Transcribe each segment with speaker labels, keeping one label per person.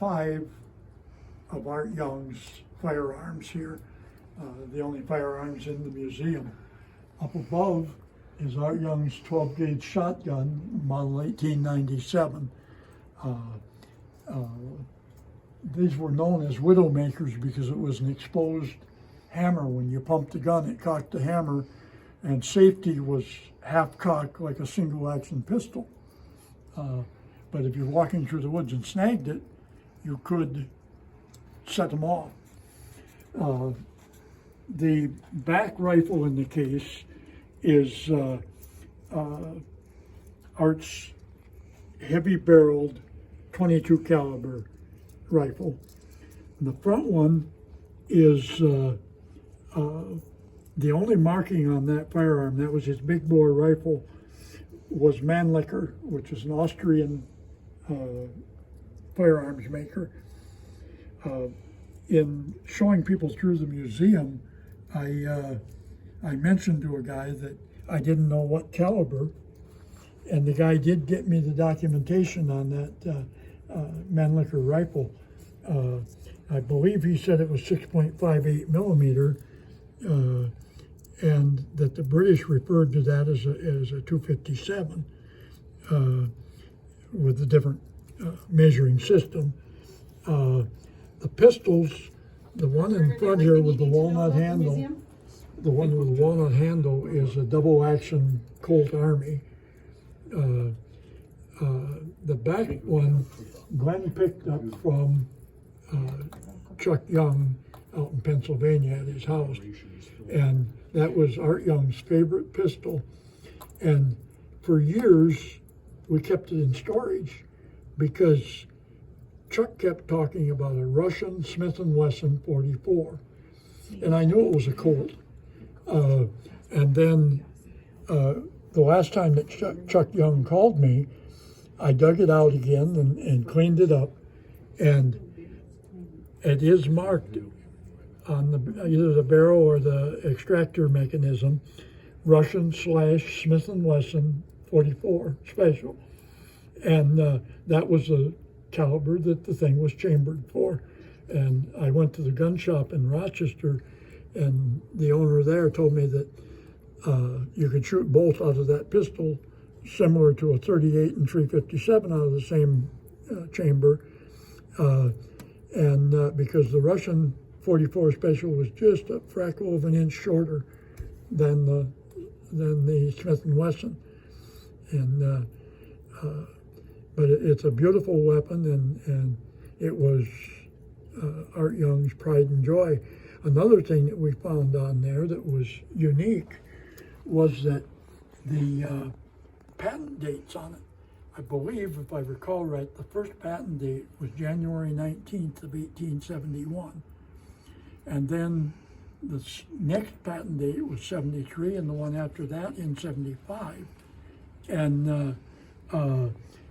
Speaker 1: 5 of Art Young's firearms here, the only firearms in the museum. Up above is Art Young's 12-gauge shotgun, model 1897. These were known as Widowmakers because it was an exposed hammer. When you pumped the gun, it cocked the hammer, and safety was half cocked like a single action pistol. But if you're walking through the woods and snagged it, you could set them off. The back rifle in the case is Art's heavy-barreled 22 caliber rifle. And the front one is the only marking on that firearm, that was his big bore rifle, was Mannlicher, which is an Austrian firearms maker. In showing people through the museum, I mentioned to a guy that I didn't know what caliber, and the guy did get me the documentation on that Mannlicher rifle. I believe he said it was 6.58 millimeter, and that the British referred to that as a 257 with a different measuring system. The pistols, the one in front here with the walnut handle, the one with the walnut handle is a double action Colt Army. The back one, Glenn picked up from Chuck Young out in Pennsylvania at his house. And that was Art Young's favorite pistol. And for years, we kept it in storage because Chuck kept talking about a Russian Smith & Wesson 44. And I knew it was a Colt. And then the last time that Chuck Young called me, I dug it out again and cleaned it up. And it is marked on either the barrel or the extractor mechanism, Russian / Smith & Wesson 44 Special. And that was the caliber that the thing was chambered for. And I went to the gun shop in Rochester, and the owner there told me that you could shoot bolts out of that pistol similar to a 38 and 357 out of the same chamber. And because the Russian 44 Special was just a fraction of an inch shorter than the Smith & Wesson. And but it's a beautiful weapon, and it was Art Young's pride and joy. Another thing that we found on there that was unique was that the patent dates on it. I believe, if I recall right, the first patent date was January 19th of 1871. And then the next patent date was 73, and the one after that in 75. And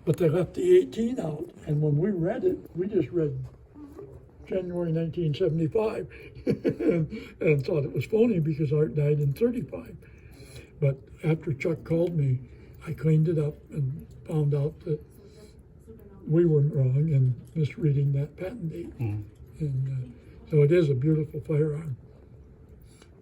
Speaker 1: but they left the 18 out, and when we read it, we just read January 1975 and thought it was phony because Art died in 35. But after Chuck called me, I cleaned it up and found out that we weren't wrong in misreading that patent date. And so it is a beautiful firearm.